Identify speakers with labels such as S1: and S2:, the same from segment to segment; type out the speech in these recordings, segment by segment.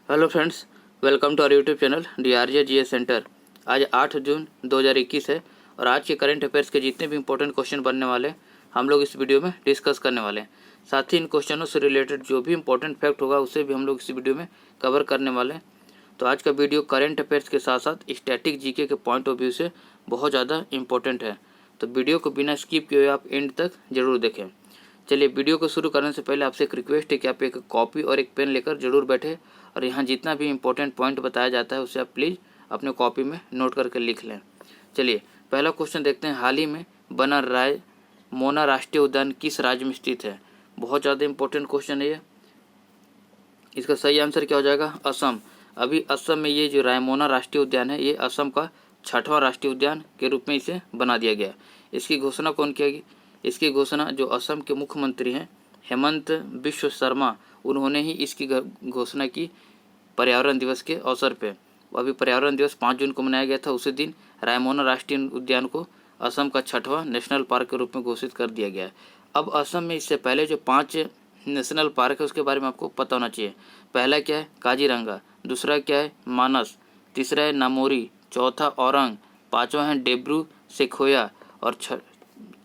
S1: Hello friends, welcome to our YouTube channel DRJ GS centre. आज 8 जून 2021 है और आज के करंट अफेयर्स के जितने भी इंपॉर्टेंट क्वेश्चन बनने वाले हम लोग इस वीडियो में डिस्कस करने वाले हैं। साथ ही इन क्वेश्चनों से रिलेटेड जो भी इंपॉर्टेंट फैक्ट होगा उसे भी हम लोग इस वीडियो में कवर करने वाले हैं। तो आज का वीडियो करंट अफेयर्स के साथ साथ स्टैटिक जीके के पॉइंट ऑफ व्यू से बहुत ज़्यादा इंपॉर्टेंट है। तो वीडियो को बिना स्किप किए आप एंड तक जरूर देखें। चलिए, वीडियो को शुरू करने से पहले आपसे एक रिक्वेस्ट है कि आप एक कॉपी और एक पेन लेकर जरूर बैठे और यहाँ जितना भी इंपॉर्टेंट पॉइंट बताया जाता है उसे आप प्लीज़ अपने कॉपी में नोट करके लिख लें। चलिए, पहला क्वेश्चन देखते हैं। हाल ही में बना रायमोना राष्ट्रीय उद्यान किस राज्य में स्थित है? बहुत ज़्यादा इंपॉर्टेंट क्वेश्चन है ये। इसका सही आंसर क्या हो जाएगा? असम। अभी असम में ये जो रायमोना राष्ट्रीय उद्यान है ये असम का 6वां राष्ट्रीय उद्यान के रूप में इसे बना दिया गया। इसकी घोषणा कौन किया? इसकी घोषणा जो असम के मुख्यमंत्री हैं हेमंत बिश्व शर्मा, उन्होंने ही इसकी घोषणा की पर्यावरण दिवस के अवसर पे। अभी पर्यावरण दिवस 5 जून को मनाया गया था। उसी दिन रायमोना राष्ट्रीय उद्यान को असम का 6वां नेशनल पार्क के रूप में घोषित कर दिया गया। अब असम में इससे पहले जो 5 नेशनल पार्क है उसके बारे में आपको पता होना चाहिए। पहला क्या है? काजीरंगा। दूसरा क्या है? मानस। तीसरा है नामोरी। चौथा औरंग। पाँचवा है डेब्रू सेखोया और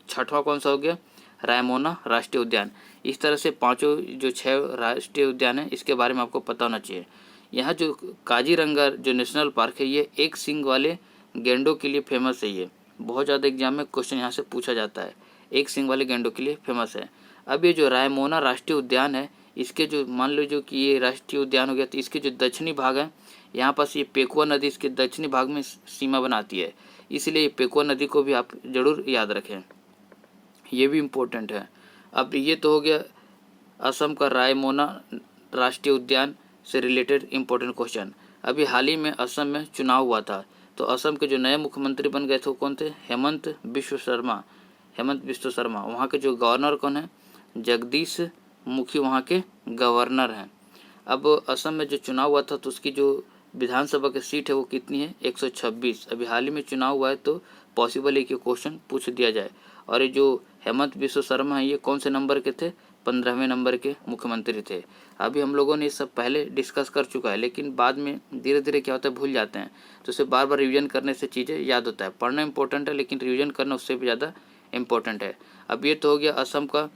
S1: छठवां कौन सा हो गया? रायमोना राष्ट्रीय उद्यान। इस तरह से पांचों जो 6 राष्ट्रीय उद्यान है इसके बारे में आपको पता होना चाहिए। यहाँ जो काजीरंगा जो नेशनल पार्क है ये एक सींग वाले गेंडों के लिए फेमस है। ये बहुत ज़्यादा एग्जाम में क्वेश्चन यहाँ से पूछा जाता है। एक सींग वाले गेंडों के लिए फेमस है। अब ये जो रायमोना राष्ट्रीय उद्यान है इसके जो मान लो जो कि ये राष्ट्रीय उद्यान हो गया तो इसके जो दक्षिणी भाग है यहाँ पास ये पेकुआ नदी इसके दक्षिणी भाग में सीमा बनाती है, इसलिए पेकुआ नदी को भी आप जरूर याद रखें, ये भी इम्पोर्टेंट है। अब ये तो हो गया असम का रायमोना राष्ट्रीय उद्यान से रिलेटेड इम्पोर्टेंट क्वेश्चन। अभी हाल ही में असम में चुनाव हुआ था तो असम के जो नए मुख्यमंत्री बन गए थे वो कौन थे? हेमंत बिश्व शर्मा। वहाँ के जो गवर्नर कौन है? जगदीश मुखी वहाँ के गवर्नर हैं। अब असम में जो चुनाव हुआ था तो उसकी जो विधानसभा की सीट है वो कितनी है? 126। अभी हाल ही में चुनाव हुआ है तो पॉसिबल है कि क्वेश्चन पूछ दिया जाए। और ये जो हेमंत बिश्व शर्मा है ये कौन से नंबर के थे? 15वें नंबर के मुख्यमंत्री थे। अभी हम लोगों ने ये सब पहले डिस्कस कर चुका है, लेकिन बाद में धीरे धीरे क्या होता है भूल जाते हैं। तो उसे बार बार रिवीजन करने से चीज़ें याद होता है। पढ़ना इंपॉर्टेंट है लेकिन रिवीजन करना उससे भी ज़्यादा इम्पोर्टेंट है। अब ये तो हो गया असम का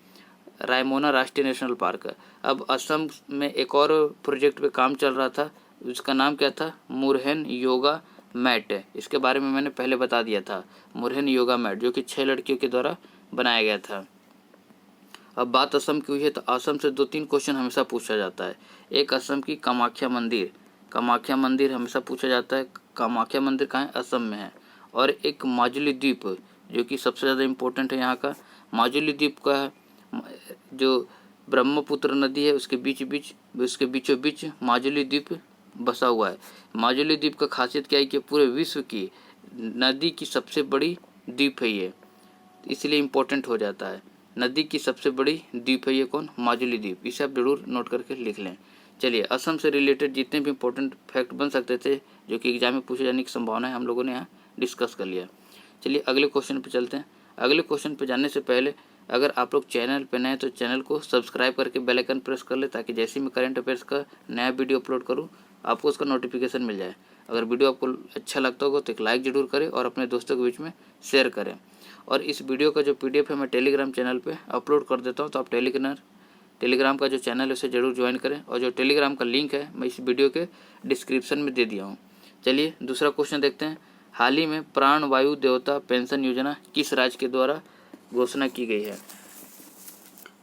S1: रायमोना राष्ट्रीय नेशनल पार्क। अब असम में एक और प्रोजेक्ट पे काम चल रहा था, उसका नाम क्या था? मुरहन योगा मैट। इसके बारे में मैंने पहले बता दिया था। मुरहन योगा मैट जो कि 6 लड़कियों के द्वारा बनाया गया था। अब बात असम की हुई है तो असम से 2-3 क्वेश्चन हमेशा पूछा जाता है। एक असम की कामाख्या मंदिर हमेशा पूछा जाता है। कामाख्या मंदिर कहाँ है? असम में है। और एक माजुली द्वीप जो कि सबसे ज़्यादा इम्पोर्टेंट है यहाँ का। माजुली द्वीप का जो ब्रह्मपुत्र नदी है उसके बीचों बीच माजुली द्वीप बसा हुआ है। माजुली द्वीप का खासियत क्या है कि पूरे विश्व की नदी की सबसे बड़ी द्वीप है ये, इसलिए इम्पोर्टेंट हो जाता है। नदी की सबसे बड़ी द्वीप है ये कौन? माजुली द्वीप। इसे आप जरूर नोट करके लिख लें। चलिए, असम से रिलेटेड जितने भी इंपॉर्टेंट फैक्ट बन सकते थे जो कि एग्जाम में पूछे जाने की संभावना है हम लोगों ने यहाँ डिस्कस कर लिया। चलिए अगले क्वेश्चन पे चलते हैं। अगले क्वेश्चन पे जाने से पहले अगर आप लोग चैनल पे नए तो चैनल को सब्सक्राइब करके बेल आइकन प्रेस कर ले ताकि जैसे ही मैं करंट अफेयर्स का नया वीडियो अपलोड करूँ आपको उसका नोटिफिकेशन मिल जाए। अगर वीडियो आपको अच्छा लगता होगा तो एक लाइक जरूर करें और अपने दोस्तों के बीच में शेयर करें। और इस वीडियो का जो PDF है मैं टेलीग्राम चैनल पे अपलोड कर देता हूँ, तो आप टेलीग्राम का जो चैनल है उसे ज़रूर ज्वाइन करें। और जो टेलीग्राम का लिंक है मैं इस वीडियो के डिस्क्रिप्शन में दे दिया हूँ। चलिए दूसरा क्वेश्चन देखते हैं। हाल ही में प्राण वायु देवता पेंशन योजना किस राज्य के द्वारा घोषणा की गई है?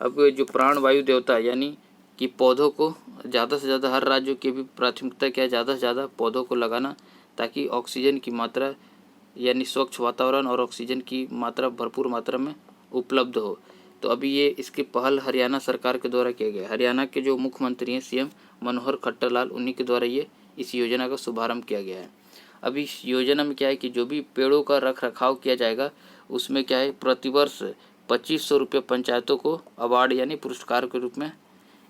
S1: अब जो प्राण वायु देवता यानी कि पौधों को ज़्यादा से ज़्यादा, हर राज्य की भी प्राथमिकता क्या है? ज़्यादा से ज़्यादा पौधों को लगाना ताकि ऑक्सीजन की मात्रा यानी स्वच्छ वातावरण और ऑक्सीजन की मात्रा भरपूर मात्रा में उपलब्ध हो। तो अभी ये इसकी पहल हरियाणा सरकार के द्वारा किया गया। हरियाणा के जो मुख्यमंत्री हैं CM मनोहर खट्टर लाल, उन्हीं के द्वारा ये इस योजना का शुभारंभ किया गया है। अब इस योजना में क्या है कि जो भी पेड़ों का रख रखाव किया जाएगा उसमें क्या है प्रतिवर्ष 2500 रुपये पंचायतों को अवार्ड यानी पुरस्कार के रूप में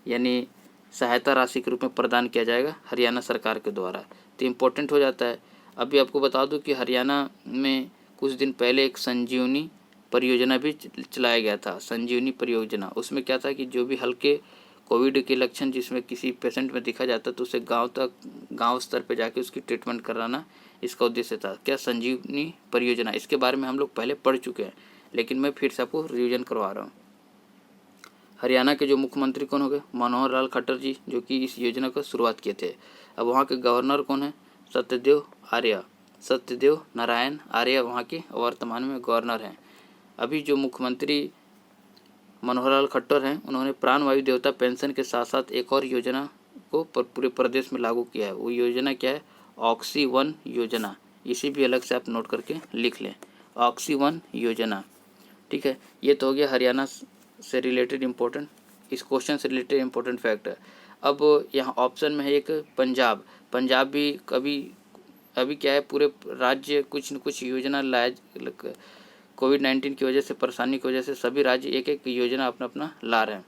S1: यानी सहायता राशि के रूप में प्रदान किया जाएगा हरियाणा सरकार के द्वारा। तो इम्पोर्टेंट हो जाता है। अभी आपको बता दूं कि हरियाणा में कुछ दिन पहले एक संजीवनी परियोजना भी चलाया गया था। संजीवनी परियोजना, उसमें क्या था कि जो भी हल्के कोविड के लक्षण जिसमें किसी पेशेंट में दिखा जाता तो उसे गांव स्तर पे जाके उसकी ट्रीटमेंट कराना इसका उद्देश्य था। क्या संजीवनी परियोजना, इसके बारे में हम लोग पहले पढ़ चुके हैं, लेकिन मैं फिर से आपको रिविजन करवा रहा हूँ। हरियाणा के जो मुख्यमंत्री कौन हो गए? मनोहर लाल खट्टर जी, जो कि इस योजना का शुरुआत किए थे। अब वहाँ के गवर्नर कौन है? सत्यदेव नारायण आर्य वहाँ के वर्तमान में गवर्नर हैं। अभी जो मुख्यमंत्री मनोहर लाल खट्टर हैं, उन्होंने प्राण वायु देवता पेंशन के साथ साथ एक और योजना को पूरे प्रदेश में लागू किया है। वो योजना क्या है? ऑक्सी-1 योजना। इसे भी अलग से आप नोट करके लिख लें, ऑक्सी-1 योजना। ठीक है, ये तो हो गया हरियाणा से रिलेटेड इम्पोर्टेंट, इस क्वेश्चन से रिलेटेड इम्पोर्टेंट फैक्ट है। अब यहाँ ऑप्शन में है एक पंजाब भी अभी क्या है, पूरे राज्य कुछ न कुछ योजना लाया। कोविड-19 की वजह से, परेशानी की वजह से सभी राज्य एक एक योजना अपना अपना ला रहे हैं।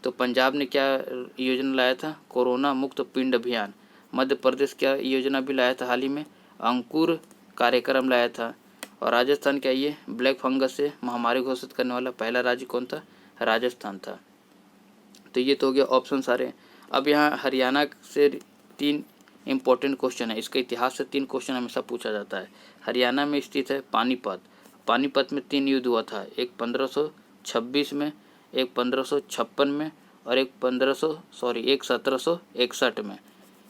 S1: तो पंजाब ने क्या योजना लाया था? कोरोना मुक्त पिंड अभियान। मध्य प्रदेश क्या योजना भी लाया था हाल ही में? अंकुर कार्यक्रम लाया था। और राजस्थान क्या, ये ब्लैक फंगस से महामारी घोषित करने वाला पहला राज्य कौन था? राजस्थान था। तो ये तो हो गया ऑप्शन सारे। अब यहाँ हरियाणा से 3 इम्पोर्टेंट क्वेश्चन है। इसका इतिहास से 3 क्वेश्चन हमेशा पूछा जाता है। हरियाणा में स्थित है पानीपत में 3 युद्ध हुआ था, एक 1526 में, एक 1556 में और एक 1761 में।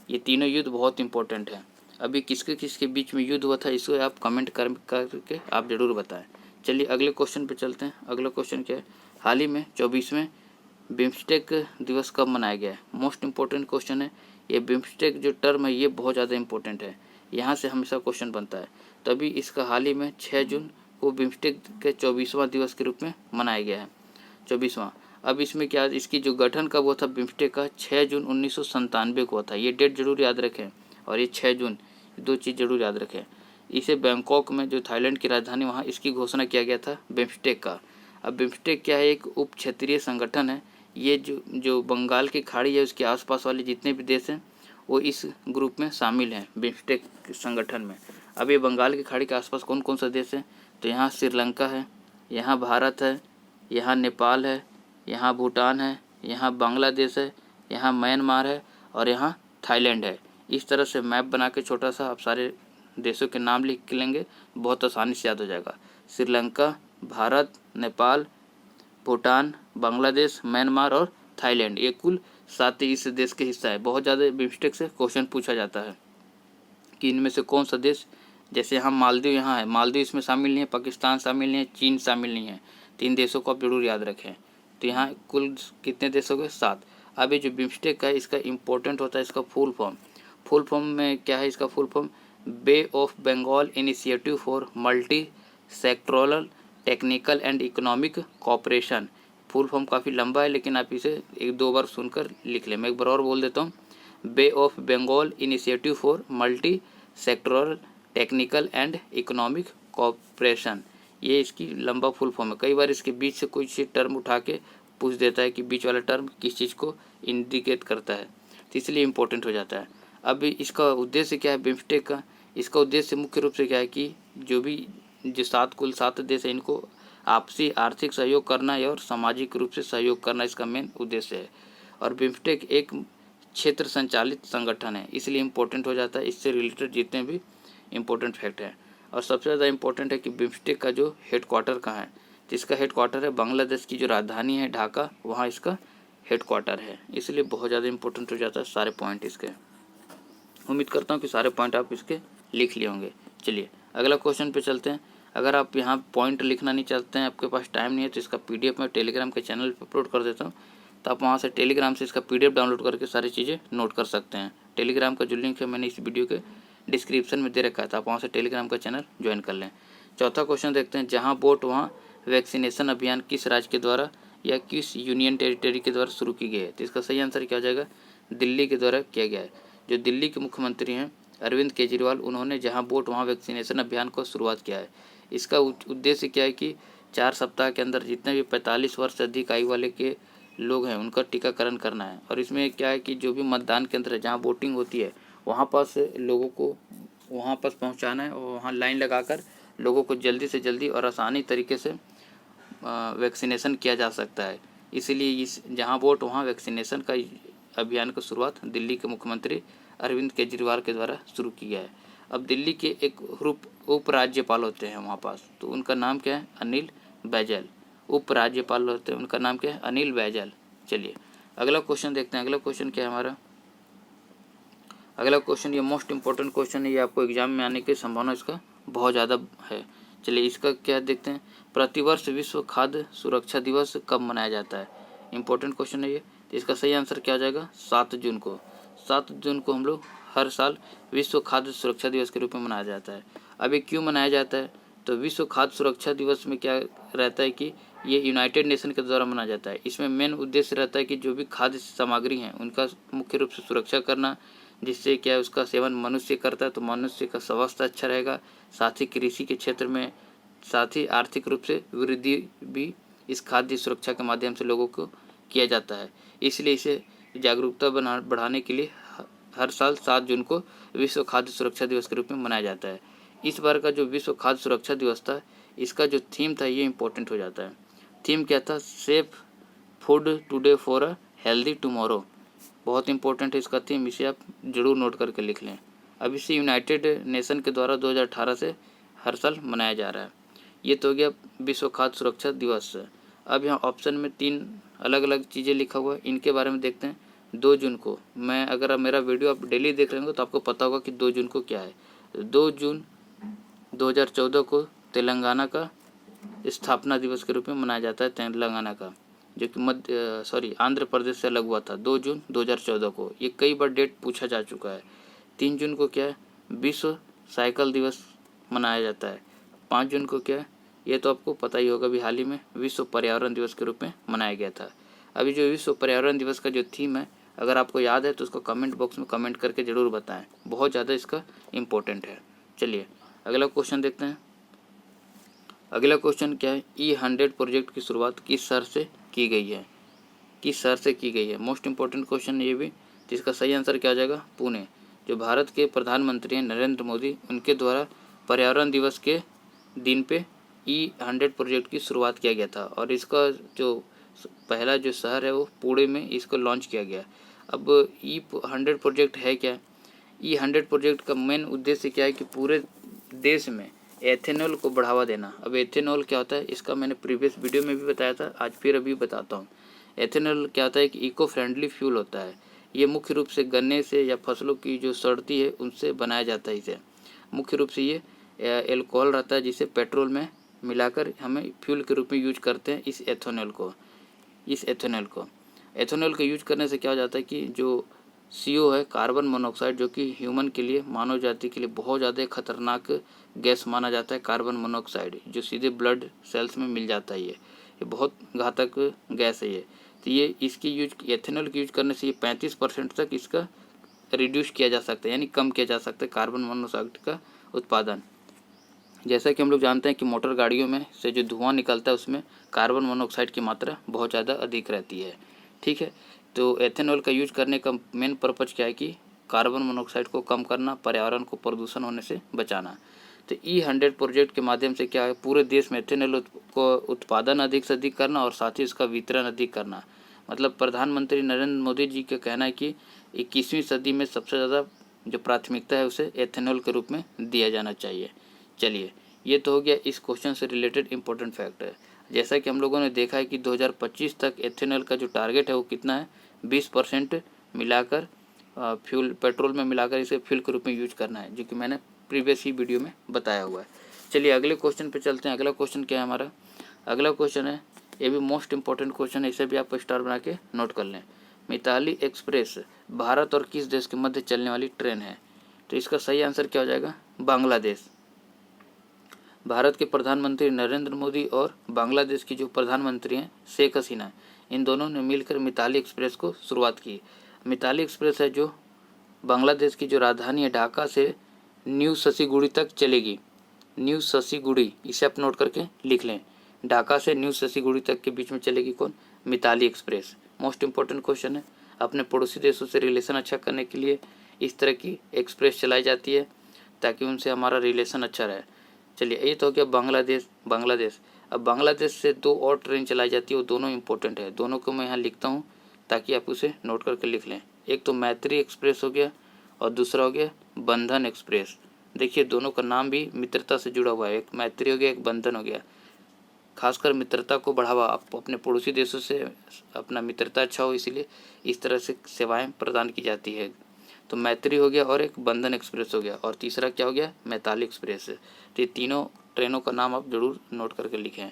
S1: ये तीनों युद्ध बहुत इंपॉर्टेंट हैं। अभी किसके किसके बीच में युद्ध हुआ था, इसको आप कमेंट करके आप ज़रूर बताएं। चलिए अगले क्वेश्चन पे चलते हैं। अगला क्वेश्चन क्या है? हाल ही में 24वें बिम्स्टेक दिवस कब मनाया गया है? मोस्ट इम्पोर्टेंट क्वेश्चन है। ये बिम्स्टेक जो टर्म है ये बहुत ज़्यादा इंपॉर्टेंट है, यहाँ से हमेशा क्वेश्चन बनता है। तभी इसका हाल ही में 6 जून को बिम्स्टेक के 24वां दिवस के रूप में मनाया गया है, 24वां। अब इसमें क्या, इसकी जो गठन कब हुआ था बिम्स्टेक का? 6 जून 1997 को हुआ था। ये डेट जरूर याद रखें, और ये 6 जून, 2 चीज़ जरूर याद रखें। इसे बैंकॉक में, जो थाईलैंड की राजधानी, वहाँ इसकी घोषणा किया गया था बिम्स्टेक का। अब बिम्स्टेक क्या है? एक उप क्षेत्रीय संगठन है। ये जो बंगाल की खाड़ी है उसके आसपास वाले जितने भी देश हैं वो इस ग्रुप में शामिल हैं, बिम्स्टेक संगठन में। अब ये बंगाल की खाड़ी के आसपास कौन कौन सा देश है? तो यहाँ श्रीलंका है, यहाँ भारत है, यहाँ नेपाल है, यहाँ भूटान है, यहाँ बांग्लादेश है, यहाँ म्यांमार है और यहाँ थाईलैंड है। इस तरह से मैप बना के छोटा सा आप सारे देशों के नाम लिख लेंगे, बहुत आसानी से याद हो जाएगा। श्रीलंका, भारत, नेपाल, भूटान, बांग्लादेश, म्यांमार और थाईलैंड, ये कुल 7 इस देश के हिस्सा है। बहुत ज़्यादा बिम्स्टेक से क्वेश्चन पूछा जाता है कि इनमें से कौन सा देश, जैसे यहाँ मालदीव, यहाँ है, मालदीव इसमें शामिल नहीं है, पाकिस्तान शामिल नहीं है, चीन शामिल नहीं है। 3 देशों को आप जरूर याद रखें। तो यहाँ कुल कितने देश हो गए? 7। अब ये जो बिम्स्टेक है इसका इम्पोर्टेंट होता है इसका फुल फॉर्म में क्या है? इसका full form Bay of Bengal initiative for multi sectoral technical and economic cooperation. Full form काफ़ी लंबा है, लेकिन आप इसे 1-2 बार सुनकर लिख लें। मैं एक बार और बोल देता हूँ, bay of Bengal initiative for multi sectoral technical and economic cooperation. ये इसकी लंबा फुल फॉर्म है। कई बार इसके बीच से कोई सी टर्म उठा के पूछ देता है कि बीच वाला टर्म किस चीज़ को इंडिकेट करता है, तो इसलिए इम्पोर्टेंट हो जाता है। अब इसका उद्देश्य क्या है बिम्स्टेक का? इसका उद्देश्य मुख्य रूप से क्या है कि जो 7 देश है इनको आपसी आर्थिक सहयोग करना है और सामाजिक रूप से सहयोग करना इसका मेन उद्देश्य है। और बिम्स्टेक एक क्षेत्र संचालित संगठन है, इसलिए इम्पोर्टेंट हो जाता है। इससे रिलेटेड जितने भी इम्पोर्टेंट फैक्ट हैं, और सबसे ज़्यादा इम्पोर्टेंट है कि बिम्स्टेक का जो हेडक्वार्टर कहाँ है, तो इसका हेडक्वार्टर है बांग्लादेश की जो राजधानी है ढाका, वहाँ इसका हेडक्वार्टर है। इसलिए बहुत ज़्यादा इंपॉर्टेंट हो जाता है सारे पॉइंट इसके। उम्मीद करता हूँ कि सारे पॉइंट आप इसके लिख लिए होंगे। चलिए अगला क्वेश्चन पे चलते हैं। अगर आप यहाँ पॉइंट लिखना नहीं चाहते हैं, आपके पास टाइम नहीं है, तो इसका PDF मैं टेलीग्राम के चैनल पर अपलोड कर देता हूँ, तो आप वहाँ से टेलीग्राम से इसका PDF डाउनलोड करके सारी चीज़ें नोट कर सकते हैं। टेलीग्राम का जो लिंक है मैंने इस वीडियो के डिस्क्रिप्शन में दे रखा है, तो आप वहाँ से टेलीग्राम का चैनल ज्वाइन कर लें। चौथा क्वेश्चन देखते हैं, जहाँ वोट वहाँ वैक्सीनेशन अभियान किस राज्य के द्वारा या किस यूनियन टेरिटरी के द्वारा शुरू की गई है? तो इसका सही आंसर क्या हो जाएगा? दिल्ली के द्वारा किया गया है। जो दिल्ली के मुख्यमंत्री हैं अरविंद केजरीवाल, उन्होंने जहाँ वोट वहाँ वैक्सीनेशन अभियान को शुरुआत किया है। इसका उद्देश्य क्या है कि 4 सप्ताह के अंदर जितने भी 45 वर्ष से अधिक आयु वाले के लोग हैं उनका टीकाकरण करना है। और इसमें क्या है कि जो भी मतदान केंद्र है जहाँ वोटिंग होती है वहाँ पास लोगों को वहाँ पास पहुँचाना है और वहाँ लाइन लगाकर लोगों को जल्दी से जल्दी और आसानी तरीके से वैक्सीनेशन किया जा सकता है। इसीलिए इस जहाँ वोट वहाँ वैक्सीनेशन का अभियान की शुरुआत दिल्ली के मुख्यमंत्री अरविंद केजरीवाल के द्वारा शुरू किया है। अब दिल्ली के एक उपराज्यपाल होते हैं वहाँ पास, तो उनका नाम क्या है? अनिल बैजल। उपराज्यपाल होते हैं, उनका नाम क्या है? अनिल बैजल। चलिए अगला क्वेश्चन देखते हैं। अगला क्वेश्चन क्या है हमारा? अगला क्वेश्चन ये मोस्ट इंपॉर्टेंट क्वेश्चन है, ये आपको एग्जाम में आने की संभावना इसका बहुत ज़्यादा है। चलिए इसका क्या देखते हैं। प्रतिवर्ष विश्व खाद्य सुरक्षा दिवस कब मनाया जाता है? इंपॉर्टेंट क्वेश्चन है ये। तो इसका सही आंसर क्या हो जाएगा? 7 जून को। 7 जून को हम लोग हर साल विश्व खाद्य सुरक्षा दिवस के रूप में मनाया जाता है। अब ये क्यों मनाया जाता है? तो विश्व खाद्य सुरक्षा दिवस में क्या रहता है कि ये यूनाइटेड नेशन के द्वारा मनाया जाता है। इसमें मेन उद्देश्य रहता है कि जो भी खाद्य सामग्री हैं उनका मुख्य रूप से सुरक्षा करना, जिससे क्या है उसका सेवन मनुष्य करता है तो मनुष्य का स्वास्थ्य अच्छा रहेगा। साथ ही कृषि के क्षेत्र में, साथ ही आर्थिक रूप से वृद्धि भी इस खाद्य सुरक्षा के माध्यम से लोगों को किया जाता है। इसलिए इसे जागरूकता बढ़ाने के लिए हर साल 7 जून को विश्व खाद्य सुरक्षा दिवस के रूप में मनाया जाता है। इस बार का जो विश्व खाद्य सुरक्षा दिवस था, इसका जो थीम था ये इम्पोर्टेंट हो जाता है। थीम क्या था? Safe food today for a healthy tomorrow. बहुत इंपॉर्टेंट है इसका थीम, इसे आप जरूर नोट करके लिख लें। अब इसे यूनाइटेड नेशन के द्वारा 2018 से हर साल मनाया जा रहा है। ये तो हो गया विश्व खाद्य सुरक्षा दिवस। अब यहाँ ऑप्शन में 3 अलग अलग चीज़ें लिखा हुआ है, इनके बारे में देखते हैं। 2 जून को, मैं अगर मेरा वीडियो आप डेली देख रहे होंगे तो आपको पता होगा कि 2 जून को क्या है। 2 जून 2014 को तेलंगाना का स्थापना दिवस के रूप में मनाया जाता है। तेलंगाना का जो कि आंध्र प्रदेश से अलग हुआ था 2 जून 2014 को। ये कई बार डेट पूछा जा चुका है। 3 जून को क्या है? विश्व साइकिल दिवस मनाया जाता है। 5 जून को क्या है? ये तो आपको पता ही होगा, अभी हाल ही में विश्व पर्यावरण दिवस के रूप में मनाया गया था। अभी जो विश्व पर्यावरण दिवस का जो थीम है, अगर आपको याद है तो उसको कमेंट बॉक्स में कमेंट करके ज़रूर बताएं, बहुत ज़्यादा इसका इम्पोर्टेंट है। चलिए अगला क्वेश्चन देखते हैं। अगला क्वेश्चन क्या है? E100 प्रोजेक्ट की शुरुआत किस शहर से की गई है? किस शहर से की गई है? मोस्ट इंपॉर्टेंट क्वेश्चन ये भी। तो इसका सही आंसर क्या हो जाएगा? पुणे। जो भारत के प्रधानमंत्री हैं नरेंद्र मोदी, उनके द्वारा पर्यावरण दिवस के दिन पे E100 प्रोजेक्ट की शुरुआत किया गया था और इसका जो पहला जो शहर है वो पुणे में इसको लॉन्च किया गया। अब E100 प्रोजेक्ट है क्या? E100 प्रोजेक्ट का मेन उद्देश्य क्या है कि पूरे देश में एथेनॉल को बढ़ावा देना। अब एथेनॉल क्या होता है, इसका मैंने प्रीवियस वीडियो में भी बताया था, आज फिर अभी बताता हूँ। एथेनॉल क्या होता है कि इको फ्रेंडली फ्यूल होता है। ये मुख्य रूप से गन्ने से या फसलों की जो सड़ती है उनसे बनाया जाता है। इसे मुख्य रूप से ये एल्कोहल रहता है जिसे पेट्रोल में मिलाकर हमें फ्यूल के रूप में यूज करते हैं। इस एथेनॉल को यूज करने से क्या हो जाता है कि जो CO है, कार्बन मोनोऑक्साइड, जो कि ह्यूमन के लिए, मानव जाति के लिए बहुत ज़्यादा खतरनाक गैस माना जाता है। कार्बन मोनोऑक्साइड जो सीधे ब्लड सेल्स में मिल जाता है, ये बहुत घातक गैस है ये। तो ये इसकी एथेनॉल की यूज करने से ये 35% तक इसका रिड्यूस किया जा सकता है, यानी कम किया जा सकता है कार्बन मोनोऑक्साइड का उत्पादन। जैसा कि हम लोग जानते हैं कि मोटर गाड़ियों में से जो धुआं निकलता है उसमें कार्बन मोनोऑक्साइड की मात्रा बहुत ज़्यादा अधिक रहती है। ठीक है, तो एथेनॉल का यूज करने का मेन पर्पज़ क्या है कि कार्बन मोनोऑक्साइड को कम करना, पर्यावरण को प्रदूषण होने से बचाना। तो E100 प्रोजेक्ट के माध्यम से क्या है, पूरे देश में एथेनॉल को उत्पादन अधिक से अधिक करना और साथ ही इसका वितरण अधिक करना। मतलब प्रधानमंत्री नरेंद्र मोदी जी का कहना है कि 21वीं सदी में सबसे ज़्यादा जो प्राथमिकता है उसे एथेनॉल के रूप में दिया जाना चाहिए। चलिए ये तो हो गया इस क्वेश्चन से रिलेटेड इंपॉर्टेंट फैक्ट है। जैसा कि हम लोगों ने देखा है कि 2025 तक एथेनॉल का जो टारगेट है वो कितना है? 20% मिलाकर फ्यूल, पेट्रोल में मिलाकर इसे फ्यूल के रूप में यूज करना है, जो कि मैंने प्रीवियस ही वीडियो में बताया हुआ है। चलिए अगले क्वेश्चन पे चलते हैं। अगला क्वेश्चन क्या है हमारा? अगला क्वेश्चन है, ये भी मोस्ट इंपॉर्टेंट क्वेश्चन है, इसे भी आप स्टार बना के नोट कर लें। मिताली एक्सप्रेस भारत और किस देश के मध्य चलने वाली ट्रेन है? तो इसका सही आंसर क्या हो जाएगा? बांग्लादेश। भारत के प्रधानमंत्री नरेंद्र मोदी और बांग्लादेश की जो प्रधानमंत्री हैं शेख हसीना, इन दोनों ने मिलकर मिताली एक्सप्रेस को शुरुआत की। मिताली एक्सप्रेस है जो बांग्लादेश की जो राजधानी है ढाका से न्यू शशीगुड़ी तक चलेगी। न्यू शशीगुड़ी, इसे आप नोट करके लिख लें। ढाका से न्यू शशीगुड़ी तक के बीच में चलेगी कौन? Mitali Express. Most important question है। अपने पड़ोसी देशों से रिलेशन अच्छा करने के लिए इस तरह की एक्सप्रेस चलाई जाती है ताकि उनसे हमारा रिलेशन अच्छा रहे। चलिए ये तो हो गया बांग्लादेश। अब बांग्लादेश से 2 और ट्रेन चलाई जाती है, वो दोनों इंपॉर्टेंट है, दोनों को मैं यहाँ लिखता हूँ ताकि आप उसे नोट करके लिख लें। एक तो मैत्री एक्सप्रेस हो गया और दूसरा हो गया बंधन एक्सप्रेस। देखिए दोनों का नाम भी मित्रता से जुड़ा हुआ है, एक मैत्री हो गया, एक बंधन हो गया। खासकर मित्रता को बढ़ावा, आप अपने पड़ोसी देशों से अपना मित्रता अच्छा हो, इसीलिए इस तरह से सेवाएं प्रदान की जाती है। तो मैत्री हो गया और एक बंधन एक्सप्रेस हो गया, और तीसरा क्या हो गया, मैताली एक्सप्रेस। तो ये तीनों ट्रेनों का नाम आप जरूर नोट करके लिखें।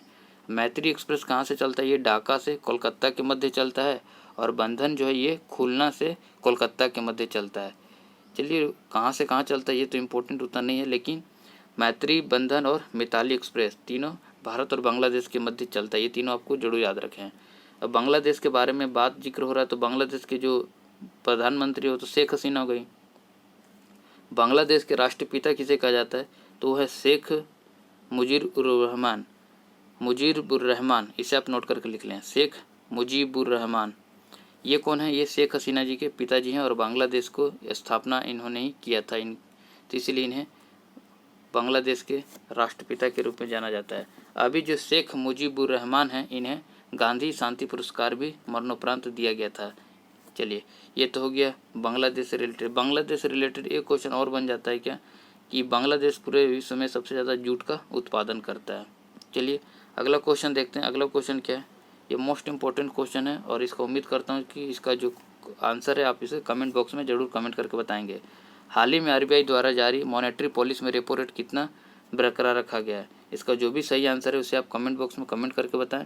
S1: मैत्री एक्सप्रेस कहाँ से चलता है, ये ढाका से कोलकाता के मध्य चलता है, और बंधन जो है ये खुलना से कोलकाता के मध्य चलता है। चलिए कहाँ से कहाँ चलता है ये तो इम्पोर्टेंट उतना नहीं है, लेकिन मैत्री, बंधन और मिताली एक्सप्रेस तीनों भारत और बांग्लादेश के मध्य चलता है, ये तीनों आपको जरूर याद रखें। अब बांग्लादेश के बारे में बात जिक्र हो रहा है, तो बांग्लादेश के जो प्रधानमंत्री हो तो शेख हसीना हो गई। बांग्लादेश के राष्ट्रपिता किसे कहा जाता है, तो वह है शेख मुजीबुर रहमान, इसे आप नोट करके लिख लें, शेख मुजीबुर रहमान। ये कौन है, ये शेख हसीना जी के पिताजी हैं, और बांग्लादेश को स्थापना इन्होंने ही किया था, तो इसलिए इन्हें बांग्लादेश के राष्ट्रपिता के रूप में जाना जाता है। अभी जो शेख मुजीबुर रहमान हैं, इन्हें गांधी शांति पुरस्कार भी मरणोपरांत दिया गया था। चलिए ये तो हो गया बांग्लादेश से रिलेटेड। बांग्लादेश से रिलेटेड एक क्वेश्चन और बन जाता है क्या, कि बांग्लादेश पूरे विश्व में सबसे ज़्यादा जूट का उत्पादन करता है। चलिए अगला क्वेश्चन देखते हैं। अगला क्वेश्चन क्या है, ये मोस्ट इंपॉर्टेंट क्वेश्चन है, और इसका उम्मीद करता हूँ कि इसका जो आंसर है आप इसे कमेंट बॉक्स में ज़रूर कमेंट करके बताएंगे। हाल ही में आरबीआई द्वारा जारी मॉनेटरी पॉलिसी में रेपो रेट कितना बरकरार रखा गया है, इसका जो भी सही आंसर है उसे आप कमेंट बॉक्स में कमेंट करके बताएं।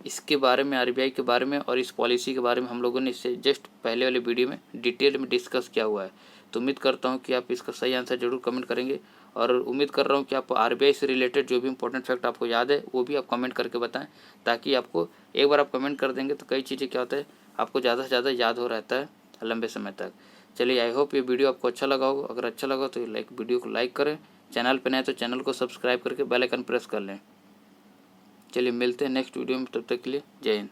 S1: इसके बारे में, आरबीआई के बारे में और इस पॉलिसी के बारे में हम लोगों ने इससे जस्ट पहले वाले वीडियो में डिटेल में डिस्कस किया हुआ है, तो उम्मीद करता हूँ कि आप इसका सही आंसर जरूर कमेंट करेंगे, और उम्मीद कर रहा हूँ कि आप आरबीआई से रिलेटेड जो भी इंपॉर्टेंट फैक्ट आपको याद है वो भी आप कमेंट करके बताएं, ताकि आपको एक बार आप कमेंट कर देंगे तो कई चीज़ें क्या होता है आपको ज़्यादा से ज़्यादा याद हो रहता है लंबे समय तक। चलिए आई होप ये वीडियो आपको अच्छा लगा होगा, अगर अच्छा लगा तो वीडियो को लाइक करें, चैनल पर नए तो चैनल को सब्सक्राइब करके बेल आइकन प्रेस कर लें। चलिए मिलते हैं नेक्स्ट वीडियो में, तब तक के लिए जय हिंद।